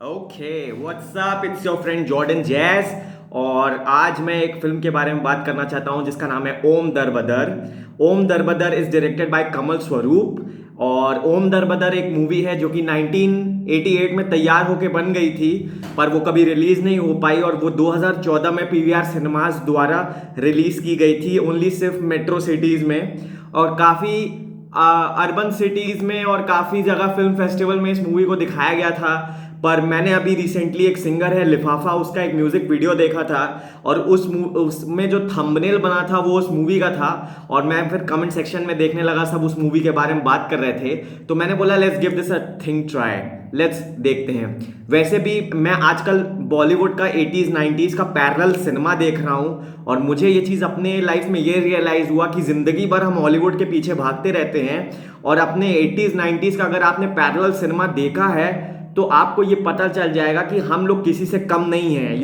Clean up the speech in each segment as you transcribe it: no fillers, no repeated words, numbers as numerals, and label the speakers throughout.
Speaker 1: Okay what's up, it's your friend Jordan जैस। और आज मैं एक फिल्म के बारे में बात करना चाहता हूं जिसका नाम है ओम दरबदर। ओम दरबदर इज डायरेक्टेड बाय कमल स्वरूप। और ओम दरबदर एक मूवी है जो कि 1988 में तैयार होके बन गई थी, पर वो कभी रिलीज नहीं हो पाई और वो 2014 में पीवीआर सिनेमास द्वारा रिलीज की गई थी, ओनली सिर्फ मेट्रो सिटीज में। और काफ़ी अर्बन सिटीज में और काफ़ी जगह फिल्म फेस्टिवल में इस मूवी को दिखाया गया था। पर मैंने अभी रिसेंटली एक सिंगर है लिफाफा, उसका एक म्यूजिक वीडियो देखा था और उसमें जो थंबनेल बना था वो उस मूवी का था। और मैं फिर कमेंट सेक्शन में देखने लगा, सब उस मूवी के बारे में बात कर रहे थे, तो मैंने बोला let's give this a thing try, let's देखते हैं। वैसे भी मैं आजकल बॉलीवुड का 80s 90s का पैरेलल सिनेमा देख रहा हूँ और मुझे ये चीज़ अपने लाइफ में ये रियलाइज़ हुआ कि ज़िंदगी भर हम हॉलीवुड के पीछे भागते रहते हैं और अपने 80s 90s का अगर आपने पैरेलल सिनेमा देखा है तो आपको ये पता चल जाएगा कि हम लोग किसी से कम नहीं हैं।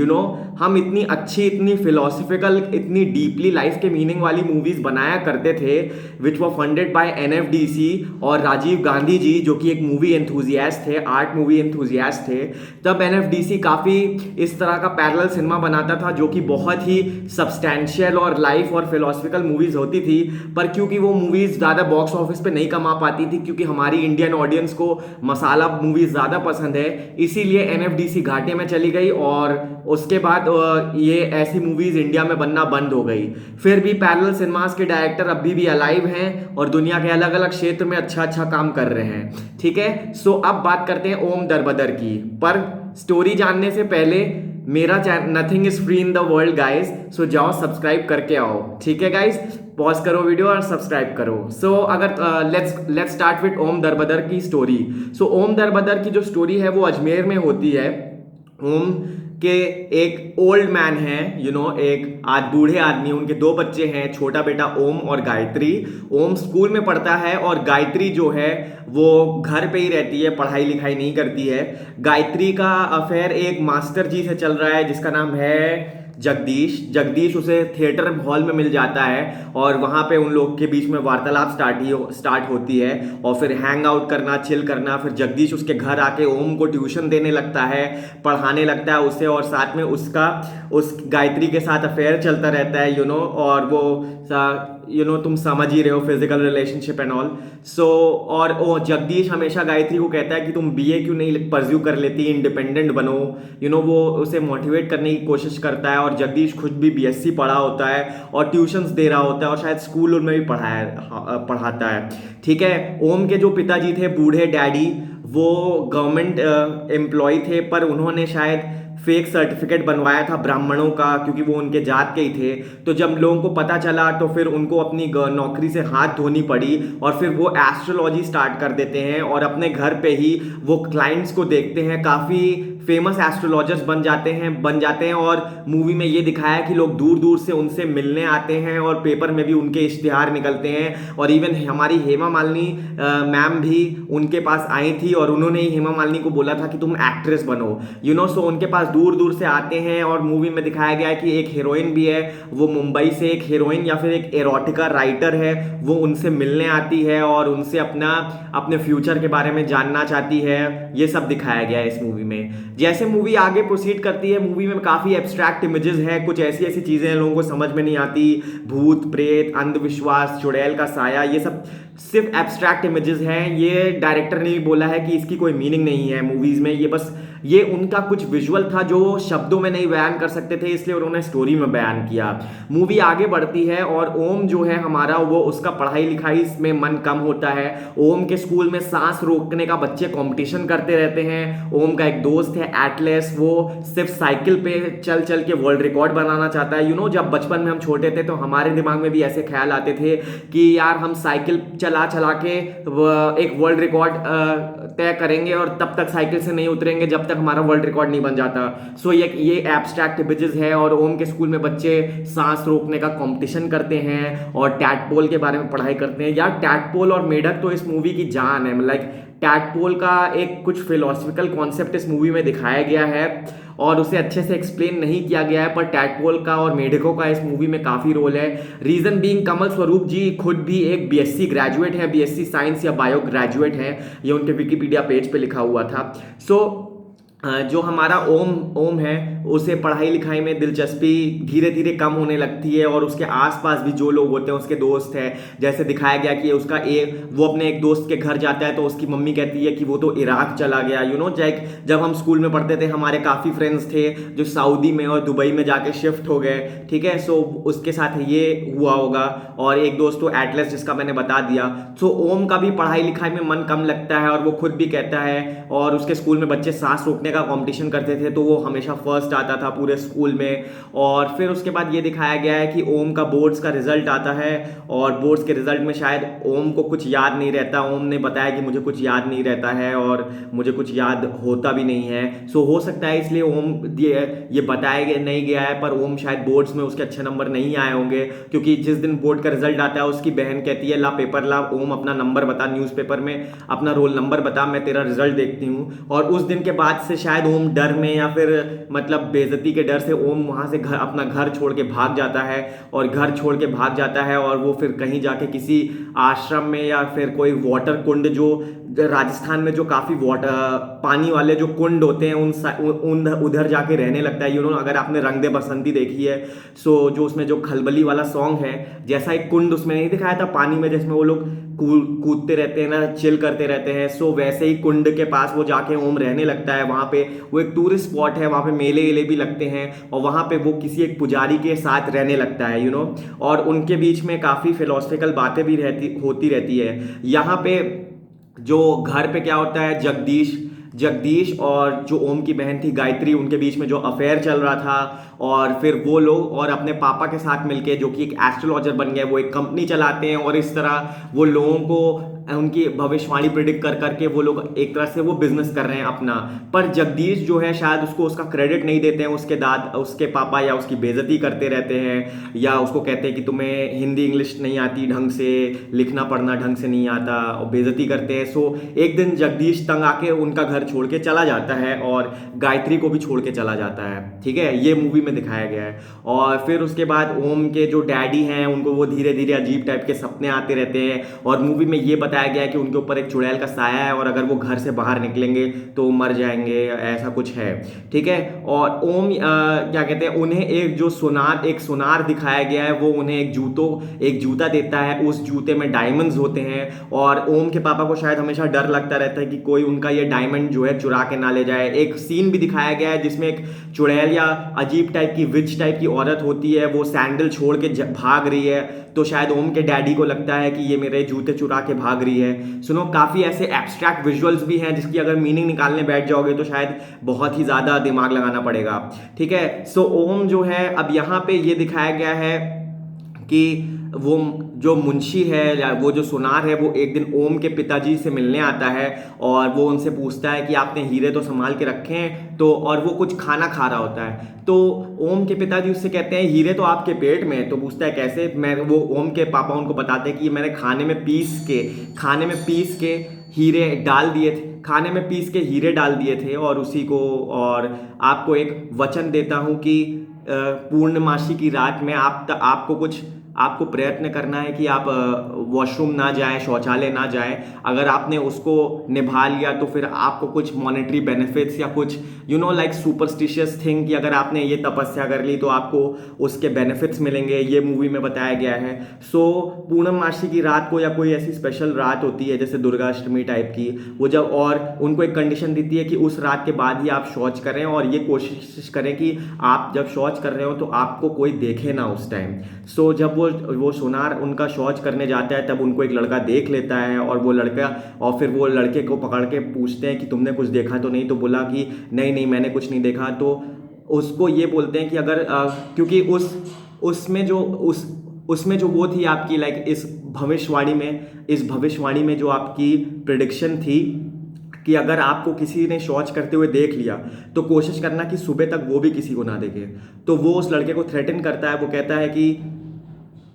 Speaker 1: हम इतनी अच्छी, इतनी फिलोसफिकल, इतनी डीपली लाइफ के मीनिंग वाली मूवीज बनाया करते थे विच वर फंडेड बाय एनएफडीसी और राजीव गांधी जी, जो कि एक मूवी एंथुजियास्ट थे, आर्ट मूवी एंथुजियास्ट थे। तब एनएफडीसी काफ़ी इस तरह का पैरेलल सिनेमा बनाता था जो कि बहुत ही सब्सटैंशियल और लाइफ और फिलोसफिकल मूवीज होती थी। पर क्योंकि वो मूवीज ज़्यादा बॉक्स ऑफिस पे नहीं कमा पाती थी, क्योंकि हमारी इंडियन ऑडियंस को मसाला मूवीज ज़्यादा पसंद है, इसीलिए एनएफडीसी घाटे में चली गई और उसके बाद ये ऐसी मूवीज इंडिया में बनना बंद हो गई। फिर भी पैरेलल सिनेमास के डायरेक्टर अभी भी अलाइव हैं और दुनिया के अलग अलग क्षेत्र में अच्छा अच्छा काम कर रहे हैं। ठीक है, सो अब बात करते हैं ओम दरबदर की। पर स्टोरी जानने से पहले मेरा channel nothing is free in the world guys, so जाओ सब्सक्राइब करके आओ। ठीक है गाइज, पॉज करो वीडियो और सब्सक्राइब करो। सो अगर let's start with Om Darbadar की स्टोरी। सो ओम दरबदर की जो स्टोरी है वो अजमेर में होती है। ओम के एक ओल्ड मैन है, एक आज बूढ़े आदमी, उनके दो बच्चे हैं, छोटा बेटा ओम और गायत्री। ओम स्कूल में पढ़ता है और गायत्री जो है वो घर पे ही रहती है, पढ़ाई लिखाई नहीं करती है। गायत्री का अफेयर एक मास्टर जी से चल रहा है जिसका नाम है जगदीश। जगदीश उसे थिएटर हॉल में मिल जाता है और वहाँ पे उन लोग के बीच में वार्तालाप स्टार्ट होती है और फिर हैंग आउट करना, चिल करना। फिर जगदीश उसके घर आके ओम को ट्यूशन देने लगता है, पढ़ाने लगता है उसे, और साथ में उसका उस गायत्री के साथ अफेयर चलता रहता है, और वो तुम समझ ही रहे हो, फिजिकल रिलेशनशिप एंड ऑल। सो और ओ जगदीश हमेशा गायत्री को कहता है कि तुम बीए क्यों नहीं परस्यू कर लेती, इंडिपेंडेंट बनो। वो उसे मोटिवेट करने की कोशिश करता है और जगदीश खुद भी बीएससी पढ़ा होता है और ट्यूशंस दे रहा होता है और शायद स्कूल में भी पढ़ाता है। ठीक है, ओम के जो पिताजी थे, बूढ़े डैडी, वो गवर्नमेंट एम्प्लॉय थे, पर उन्होंने शायद फेक सर्टिफिकेट बनवाया था ब्राह्मणों का, क्योंकि वो उनके जात के ही थे। तो जब लोगों को पता चला तो फिर उनको अपनी नौकरी से हाथ धोनी पड़ी और फिर वो एस्ट्रोलॉजी स्टार्ट कर देते हैं और अपने घर पे ही वो क्लाइंट्स को देखते हैं। काफ़ी फेमस एस्ट्रोलॉजर्स बन जाते हैं और मूवी में ये दिखाया है कि लोग दूर दूर से उनसे मिलने आते हैं और पेपर में भी उनके इश्तिहार निकलते हैं। और इवन हमारी हेमा मालिनी मैम भी उनके पास आई थी और उन्होंने ही हेमा मालिनी को बोला था कि तुम एक्ट्रेस बनो। सो उनके पास दूर दूर से आते हैं। और मूवी में दिखाया गया है कि एक हीरोइन भी है, वो मुंबई से एक हीरोइन या फिर एक एरोटिका राइटर है, वो उनसे मिलने आती है और उनसे अपने फ्यूचर के बारे में जानना चाहती है। ये सब दिखाया गया है इस मूवी में। जैसे मूवी आगे प्रोसीड करती है, मूवी में काफ़ी एब्स्ट्रैक्ट इमेजेस हैं, कुछ ऐसी ऐसी चीज़ें हैं लोगों को समझ में नहीं आती, भूत प्रेत, अंधविश्वास, चुड़ैल का साया, ये सब सिर्फ एब्स्ट्रैक्ट इमेजेस हैं। ये डायरेक्टर ने भी बोला है कि इसकी कोई मीनिंग नहीं है मूवीज़ में, ये उनका कुछ विजुअल था जो शब्दों में नहीं बयान कर सकते थे, इसलिए उन्होंने स्टोरी में बयान किया। मूवी आगे बढ़ती है और ओम जो है हमारा, वो उसका पढ़ाई लिखाई में मन कम होता है। ओम के स्कूल में सांस रोकने का बच्चे कंपटीशन करते रहते हैं। ओम का एक दोस्त है एटलस, वो सिर्फ साइकिल पे चल चल के वर्ल्ड रिकॉर्ड बनाना चाहता है। जब बचपन में हम छोटे थे तो हमारे दिमाग में भी ऐसे ख्याल आते थे कि यार हम साइकिल चला चला के एक वर्ल्ड रिकॉर्ड तय करेंगे और तब तक साइकिल से नहीं उतरेंगे जब तक हमारा वर्ल्ड रिकॉर्ड नहीं बन जाता। सो ये एब्स्ट्रैक्ट इमेजेस है और ओम के स्कूल में बच्चे सांस रोकने का कंपटीशन करते हैं और टैडपोल के बारे में पढ़ाई करते हैं। यार टैडपोल और मेढक तो इस मूवी की जान है। लाइक टैडपोल का एक कुछ फिलोसफिकल कॉन्सेप्ट इस मूवी में दिखाया गया है और उसे अच्छे से एक्सप्लेन नहीं किया गया है, पर टैडपोल का और मेढकों का इस मूवी में काफ़ी रोल है। रीज़न बीइंग कमल स्वरूप जी खुद भी एक बीएससी ग्रेजुएट है, बीएससी साइंस या बायो ग्रेजुएट है, ये उनके विकिपीडिया पेज पे लिखा हुआ था। सो जो हमारा ओम ओम है उसे पढ़ाई लिखाई में दिलचस्पी धीरे धीरे कम होने लगती है, और उसके आसपास भी जो लोग होते हैं उसके दोस्त हैं, जैसे दिखाया गया कि उसका वो अपने एक दोस्त के घर जाता है तो उसकी मम्मी कहती है कि वो तो इराक चला गया। जब हम स्कूल में पढ़ते थे हमारे काफ़ी फ्रेंड्स थे जो सऊदी में और दुबई में जाके शिफ्ट हो गए, ठीक है। सो उसके साथ ये हुआ होगा। और एक दोस्त तो एटलस, जिसका मैंने बता दिया। सो ओम का भी पढ़ाई लिखाई में मन कम लगता है, और वो खुद भी कहता है, और उसके स्कूल में बच्चे सांस रोकने का कंपटीशन करते थे तो वो हमेशा फर्स्ट आता था पूरे स्कूल में। और फिर उसके बाद ये दिखाया गया है कि ओम का बोर्ड्स का रिजल्ट आता है, और बोर्ड्स के रिजल्ट में शायद ओम को कुछ याद नहीं रहता। ओम ने बताया कि मुझे कुछ याद नहीं रहता है और मुझे कुछ याद होता भी नहीं है। सो हो सकता है इसलिए ओम ये बताया नहीं गया है, पर ओम शायद बोर्ड्स में उसके अच्छे नंबर नहीं आए होंगे, क्योंकि जिस दिन बोर्ड का रिजल्ट आता है उसकी बहन कहती है ला पेपर ला, ओम अपना नंबर बता, न्यूज़पेपर में अपना रोल नंबर बता, मैं तेरा रिजल्ट देखती हूँ। और उस दिन के बाद से शायद ओम डर में या फिर मतलब बेइज्जती के डर से ओम वहां से अपना घर छोड़ के भाग जाता है, और घर छोड़ के भाग जाता है और वो फिर कहीं जाके किसी आश्रम में या फिर कोई वाटर कुंड, जो राजस्थान में जो काफी वाटर पानी वाले जो कुंड होते हैं उधर जाके रहने लगता है। अगर आपने रंग दे बसंती देखी है, सो जो उसमें जो खलबली वाला सॉन्ग है, जैसा एक कुंड उसमें नहीं दिखाया था पानी में जिसमें वो लोग कूदते रहते हैं ना, चिल करते रहते हैं, सो वैसे ही कुंड के पास वो जाके ओम रहने लगता है। वहां पे वो एक टूरिस्ट स्पॉट है, वहां पे मेले वेले भी लगते हैं, और वहां पे वो किसी एक पुजारी के साथ रहने लगता है। और उनके बीच में काफी फिलोसफिकल बातें भी होती रहती है। यहाँ पे जो घर पे क्या होता है, जगदीश और जो ओम की बहन थी गायत्री, उनके बीच में जो अफेयर चल रहा था, और फिर वो लोग और अपने पापा के साथ मिलके, जो कि एक एस्ट्रोलॉजर बन गए, वो एक कंपनी चलाते हैं, और इस तरह वो लोगों को उनकी भविष्यवाणी प्रिडिक्ट कर करके वो लोग एक तरह से वो बिजनेस कर रहे हैं अपना। पर जगदीश जो है शायद उसको उसका क्रेडिट नहीं देते हैं, उसके पापा, या उसकी बेइज्जती करते रहते हैं, या उसको कहते हैं कि तुम्हें हिंदी इंग्लिश नहीं आती ढंग से, लिखना पढ़ना ढंग से नहीं आता, और बेइज्जती करते हैं। सो एक दिन जगदीश तंग आके उनका घर छोड़ के चला जाता है, और गायत्री को भी छोड़ के चला जाता है, ठीक है। ये मूवी में दिखाया गया है। और फिर उसके बाद ओम के जो डैडी हैं उनको वो धीरे धीरे अजीब टाइप के सपने आते रहते हैं, और मूवी में ये बताया गया है कि उनके ऊपर एक चुड़ैल का साया है, और अगर वो घर से बाहर निकलेंगे तो मर जाएंगे, ऐसा कुछ है, ठीक है। और ओम क्या कहते हैं, उन्हें एक सोनार दिखाया गया है, वो उन्हें एक जूता देता है, उस जूते में डायमंड्स होते हैं, और ओम के पापा को शायद हमेशा डर लगता रहता है कि कोई उनका ये डायमंड जो है चुरा के ना ले जाए। एक सीन भी दिखाया गया है जिसमें एक चुड़ैल या अजीब टाइप की विच टाइप की औरत होती है, वो सैंडल छोड़ के भाग रही है, तो शायद ओम के डैडी को लगता है कि ये मेरे जूते चुरा के भाग रही है। सुनो, काफी ऐसे एब्स्ट्रैक्ट विजुअल्स भी हैं जिसकी अगर मीनिंग निकालने बैठ जाओगे तो शायद बहुत ही ज्यादा दिमाग लगाना पड़ेगा, ठीक है। सो ओम जो है, अब यहाँ पे ये दिखाया गया है कि वो जो मुंशी है या वो जो सुनार है, वो एक दिन ओम के पिताजी से मिलने आता है, और वो उनसे पूछता है कि आपने हीरे तो संभाल के रखे हैं, तो और वो कुछ खाना खा रहा होता है, तो ओम के पिताजी उससे कहते हैं हीरे तो आपके पेट में। तो पूछता है कैसे, वो ओम के पापा उनको बताते हैं कि मैंने खाने में पीस के हीरे डाल दिए थे, खाने में पीस के हीरे डाल दिए थे, और उसी को, और आपको एक वचन देता हूं कि पूर्णमासी की रात में आपको प्रयत्न करना है कि आप वॉशरूम ना जाएं, शौचालय ना जाएं। अगर आपने उसको निभा लिया तो फिर आपको कुछ मॉनेटरी बेनिफिट्स या कुछ लाइक सुपरस्टिशियस थिंग, कि अगर आपने ये तपस्या कर ली तो आपको उसके बेनिफिट्स मिलेंगे, ये मूवी में बताया गया है। सो पूर्णमासी की रात को, या कोई ऐसी स्पेशल रात होती है जैसे दुर्गाष्टमी टाइप की, वो जब, और उनको एक कंडीशन देती है कि उस रात के बाद ही आप शौच करें, और ये कोशिश करें कि आप जब शौच कर रहे हो तो आपको कोई देखे ना उस टाइम। सो जब वो सोनार उनका शौच करने जाता है तब उनको एक लड़का देख लेता है, और वो लड़के को पकड़ के पूछते हैं कि तुमने कुछ देखा तो नहीं, तो बोला कि नहीं मैंने कुछ नहीं देखा। तो उसको ये बोलते हैं कि अगर क्योंकि उसमें जो वो थी आपकी, लाइक इस भविष्यवाणी में जो आपकी प्रिडिक्शन थी कि अगर आपको किसी ने शौच करते हुए देख लिया तो कोशिश करना कि सुबह तक वो भी किसी को ना देखे। तो वो उस लड़के को थ्रेटन करता है, वो कहता है कि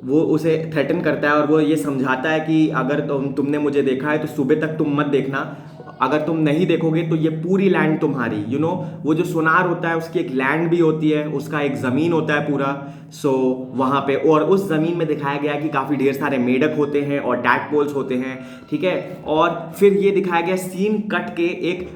Speaker 1: वो उसे थ्रेटन करता है, और वो ये समझाता है कि अगर तुमने मुझे देखा है तो सुबह तक तुम मत देखना, अगर तुम नहीं देखोगे तो ये पूरी लैंड तुम्हारी। वो जो सोनार होता है उसकी एक लैंड भी होती है, उसका एक ज़मीन होता है पूरा। सो वहाँ पे, और उस ज़मीन में दिखाया गया है कि काफ़ी ढेर सारे मेढक होते हैं और टैडपोल्स होते हैं, ठीक है। और फिर ये दिखाया गया सीन कट के एक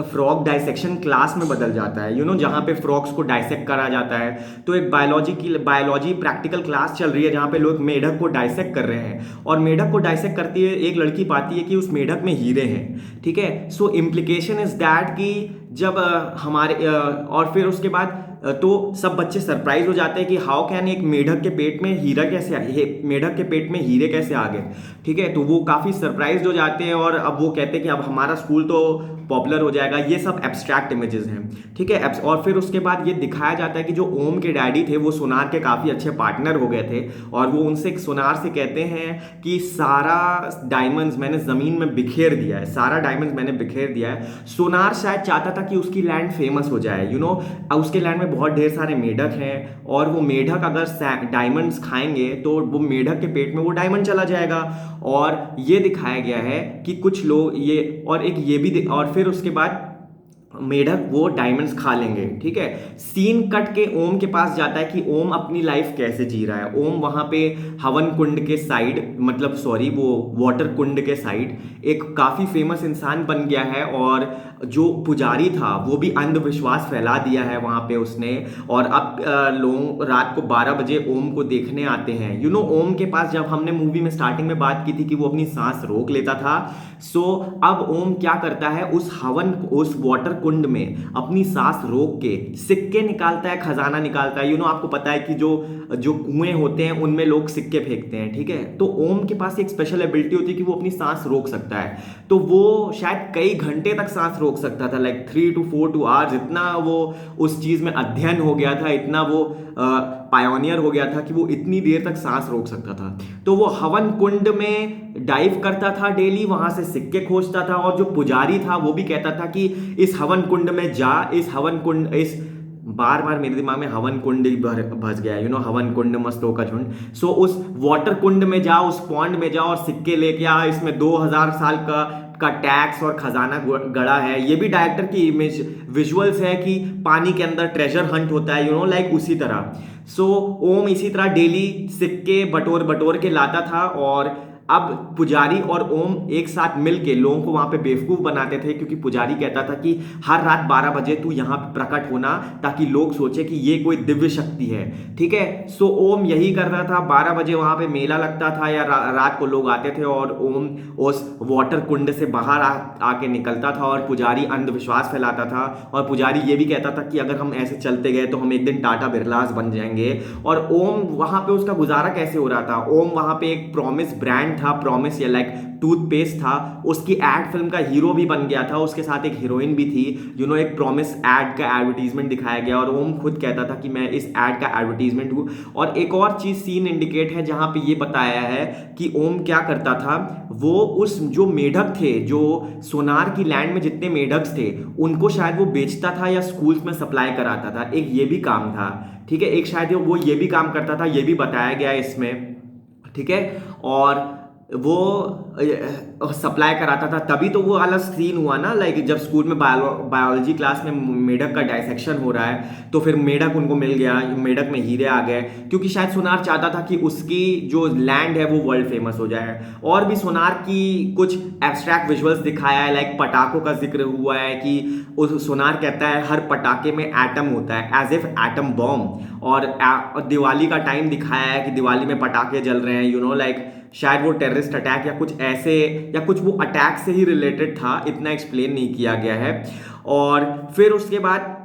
Speaker 1: फ्रॉग डाइसेक्शन क्लास में बदल जाता है, जहाँ पे फ्रॉग्स को डाइसेक्ट करा जाता है। तो एक बायोलॉजी प्रैक्टिकल क्लास चल रही है जहाँ पे लोग मेढक को डाइसेक्ट कर रहे हैं, और मेढक को डाइसेक्ट करती है एक लड़की पाती है कि उस मेढक में हीरे हैं, ठीक है। सो इम्प्लीकेशन इज दैट कि जब और फिर उसके बाद तो सब बच्चे सरप्राइज हो जाते हैं कि हाउ कैन एक मेढक के पेट में मेढक के पेट में हीरे कैसे आ गए, ठीक है। तो वो काफ़ी सरप्राइज हो जाते हैं, और अब वो कहते हैं कि अब हमारा स्कूल तो पॉपुलर हो जाएगा। ये सब एब्स्ट्रैक्ट इमेजेस हैं, ठीक है। और फिर उसके बाद ये दिखाया जाता है कि जो ओम के डैडी थे वो सोनार के काफ़ी अच्छे पार्टनर हो गए थे, और वो उनसे सोनार से कहते हैं कि सारा डायमंड्स मैंने ज़मीन में बिखेर दिया है, सारा डायमंड्स मैंने बिखेर दिया है। सोनार शायद चाहता था कि उसकी लैंड फेमस हो जाए, उसके लैंड में बहुत ढेर सारे मेढक हैं, और वो मेढक अगर डायमंड्स खाएंगे तो वो मेढक के पेट में वो डायमंड चला जाएगा। और ये दिखाया गया है कि कुछ लोग और फिर उसके बाद मेढक वो डायमंड्स खा लेंगे, ठीक है। सीन कट के ओम के पास जाता है कि ओम अपनी लाइफ कैसे जी रहा है। ओम वहां पे हवन कुंड के साइड वो वाटर कुंड के साइड एक काफी फेमस इंसान बन गया है, और जो पुजारी था वो भी अंधविश्वास फैला दिया है वहां पे उसने। और अब लोग रात को 12 बजे ओम को देखने आते हैं। ओम के पास, जब हमने मूवी में स्टार्टिंग में बात की थी कि वो अपनी सांस रोक लेता था, सो अब ओम क्या करता है, उस वाटर कुंड में अपनी सांस रोक के सिक्के निकालता है, खजाना निकालता है। आपको पता है कि जो कुएं होते हैं उनमें लोग सिक्के फेंकते हैं, ठीक है। तो ओम के पास एक स्पेशल एबिलिटी होती है कि वो अपनी सांस रोक सकता है। तो वो शायद कई घंटे तक सांस रोक सकता था, लाइक 3 to 4 आवर्स। इतना वो उस चीज में अध्ययन हो गया था, इतना वो पायोनियर हो गया था कि वो इतनी देर तक सांस रोक सकता था। तो वो हवन कुंड में डाइव करता था डेली, वहां से सिक्के खोजता था, और जो पुजारी था वो भी कहता था कि इस हवन कुंड में जा, बार बार मेरे दिमाग में हवन कुंड ही भस गया है, हवन कुंड मस्तों का झुंड। सो उस वाटर कुंड में जा, उस पॉन्ड में जा और सिक्के लेके आ। इसमें 2000 साल का टैक्स और खजाना गड़ा है। ये भी डायरेक्टर की इमेज विजुअल्स है कि पानी के अंदर ट्रेजर हंट होता है, लाइक उसी तरह। सो ओम इसी तरह डेली सिक्के बटोर के लाता था, और अब पुजारी और ओम एक साथ मिलके लोगों को वहां पे बेवकूफ बनाते थे, क्योंकि पुजारी कहता था कि हर रात 12 बजे तू यहां पे प्रकट होना, ताकि लोग सोचे कि ये कोई दिव्य शक्ति है, ठीक है। सो ओम यही करता था, 12 बजे वहां पे मेला लगता था, या रात को लोग आते थे, और ओम उस वाटर कुंड से बाहर आके निकलता था, और पुजारी अंधविश्वास फैलाता था। और पुजारी ये भी कहता था कि अगर हम ऐसे चलते गए तो हम एक दिन टाटा बिरलास बन जाएंगे। और ओम वहां पे उसका गुजारा कैसे हो रहा था, ओम वहां पे एक प्रॉमिस ब्रांड था, प्रॉमिस या लाइक टूथपेस्ट था, उसकी एड फिल्म का हीरो भी बन गया था, उसके साथ एक हीरोइन भी थी। एक प्रॉमिस एड का एडवर्टीजमेंट दिखाया गया, और ओम खुद कहता था कि मैं इस एड का एडवर्टीजमेंट हूं। और एक और चीज सीन इंडिकेट है जहां पे ये बताया है कि ओम क्या करता था, वो उस जो मेढक थे, जो सोनार की लैंड में जितने मेढक थे उनको शायद वो बेचता था या स्कूल्स में सप्लाई कराता था, एक ये भी काम था, ठीक है। एक शायद वो ये भी काम करता था, ये भी बताया गया है इसमें, ठीक है। और वो सप्लाई कराता था, तभी तो वो वाला सीन हुआ ना, लाइक जब स्कूल में बायोलॉजी क्लास में मेढक का डाइसेक्शन हो रहा है, तो फिर मेढक उनको मिल गया, मेढक में हीरे आ गए, क्योंकि शायद सोनार चाहता था कि उसकी जो लैंड है वो वर्ल्ड फेमस हो जाए। और भी सोनार की कुछ एब्स्ट्रैक्ट विजुअल्स दिखाया है, लाइक पटाखों का जिक्र हुआ है कि उस सोनार कहता है हर पटाखे में एटम होता है, एज इफ एटम बॉम्ब। और दिवाली का टाइम दिखाया है कि दिवाली में पटाखे जल रहे हैं, लाइक शायद वो टेररिस्ट अटैक या कुछ ऐसे, या कुछ वो अटैक से ही रिलेटेड था, इतना एक्सप्लेन नहीं किया गया है। और फिर उसके बाद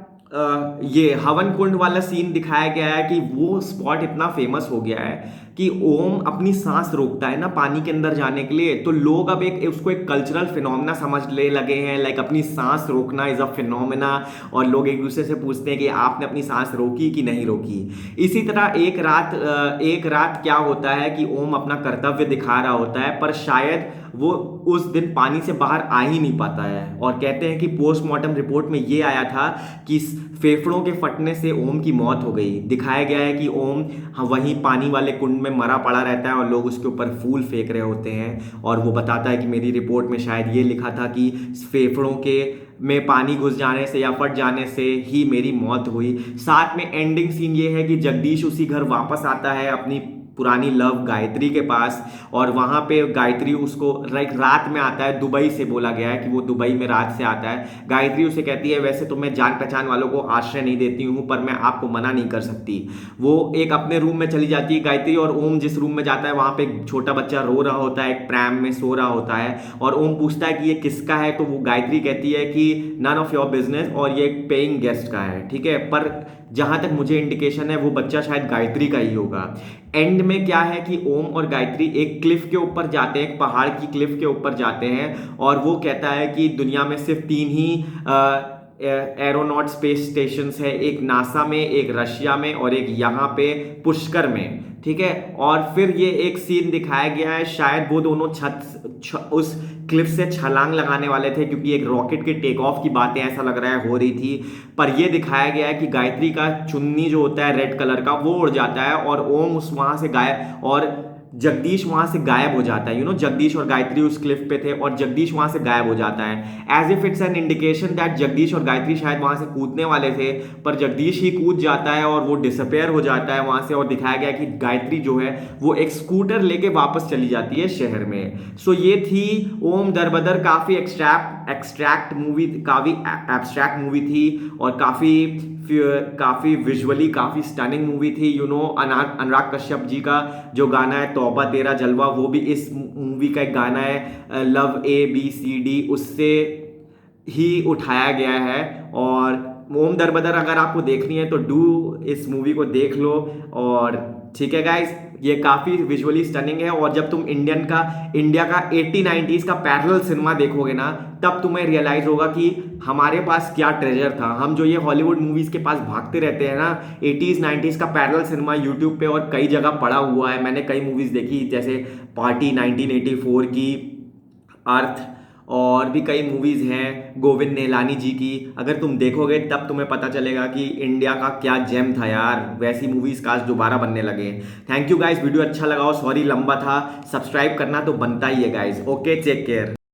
Speaker 1: ये हवन कुंड वाला सीन दिखाया गया है कि वो स्पॉट इतना फेमस हो गया है कि ओम अपनी सांस रोकता है ना पानी के अंदर जाने के लिए, तो लोग अब उसको एक कल्चरल फिनोमेना समझने लगे हैं, लाइक अपनी सांस रोकना इज अ फिनोमेना। और लोग एक दूसरे से पूछते हैं कि आपने अपनी सांस रोकी कि नहीं रोकी। इसी तरह एक रात क्या होता है कि ओम अपना कर्तव्य दिखा रहा होता है, पर शायद वो उस दिन पानी से बाहर आ ही नहीं पाता है। और कहते हैं कि पोस्टमार्टम रिपोर्ट में ये आया था कि फेफड़ों के फटने से ओम की मौत हो गई। दिखाया गया है कि ओम वहीं पानी वाले कुंड में मरा पड़ा रहता है, और लोग उसके ऊपर फूल फेंक रहे होते हैं। और वो बताता है कि मेरी रिपोर्ट में शायद ये लिखा था कि फेफड़ों के में पानी घुस जाने से या फट जाने से ही मेरी मौत हुई। साथ में एंडिंग सीन ये है कि जगदीश उसी घर वापस आता है अपनी पुरानी लव गायत्री के पास, और वहाँ पे गायत्री उसको रात में आता है, दुबई से बोला गया है कि वो दुबई में रात से आता है। गायत्री उसे कहती है वैसे तो मैं जान पहचान वालों को आश्रय नहीं देती हूँ, पर मैं आपको मना नहीं कर सकती। वो एक अपने रूम में चली जाती है गायत्री, और ओम जिस रूम में जाता है वहाँ पे एक छोटा बच्चा रो रहा होता है, एक प्रैम में सो रहा होता है, और ओम पूछता है कि ये किसका है, तो वो गायत्री कहती है कि नन ऑफ योर बिजनेस, और ये एक पेइंग गेस्ट का है, ठीक है। पर जहां तक मुझे इंडिकेशन है वो बच्चा शायद गायत्री का ही होगा। एंड में क्या है कि ओम और गायत्री एक क्लिफ के ऊपर जाते हैं, एक पहाड़ की क्लिफ के ऊपर जाते हैं, और वो कहता है कि दुनिया में सिर्फ 3 ही एरोनॉट स्पेस स्टेशन है, एक नासा में, एक रशिया में, और एक यहाँ पे पुष्कर में, ठीक है। और फिर ये एक सीन दिखाया गया है, शायद वो दोनों उस क्लिफ से छलांग लगाने वाले थे, क्योंकि एक रॉकेट के टेक ऑफ की बातें ऐसा लग रहा है हो रही थी। पर ये दिखाया गया है कि गायत्री का चुन्नी जो होता है रेड कलर का वो उड़ जाता है, और ओम उस वहां से गायब, और जगदीश वहां से गायब हो जाता है। जगदीश और गायत्री उस क्लिफ पे थे, और जगदीश वहां से गायब हो जाता है, as if it's an indication that Jagdish और गायत्री शायद वहां से कूदने वाले थे, पर जगदीश ही कूद जाता है और वो डिसअपेयर हो जाता है वहां से। और दिखाया गया कि गायत्री जो है वो एक स्कूटर लेके वापस चली जाती है शहर में। सो ये थी ओम दरबदर, काफी एक्सट्रैक्ट मूवी, काफी एब्स्ट्रैक्ट मूवी थी, और काफी विजुअली काफी स्टनिंग मूवी थी। अनुराग कश्यप जी का जो गाना है तौबा तेरा जलवा, वो भी इस मूवी का एक गाना है, लव ABCD, उससे ही उठाया गया है। और ओम दरबदर अगर आपको देखनी है तो इस मूवी को देख लो। और ठीक है गाइस, ये काफी विजुअली स्टनिंग है, और जब तुम इंडिया का 80-90s का पैरेलल सिनेमा देखोगे ना, तब तुम्हें रियलाइज होगा कि हमारे पास क्या ट्रेजर था। हम जो ये हॉलीवुड मूवीज के पास भागते रहते हैं ना, 80s-90s का पैरेलल सिनेमा यूट्यूब पे और कई जगह पड़ा हुआ है। मैंने कई मूवीज देखी, जैसे पार्टी 1984 की, अर्थ, और भी कई मूवीज हैं गोविंद निहलानी जी की। अगर तुम देखोगे तब तुम्हें पता चलेगा कि इंडिया का क्या जेम था यार। वैसी मूवीज काश दोबारा बनने लगे। थैंक यू गाइस, वीडियो अच्छा लगा हो, सॉरी लंबा था। सब्सक्राइब करना तो बनता ही है गाइस। Okay, take care.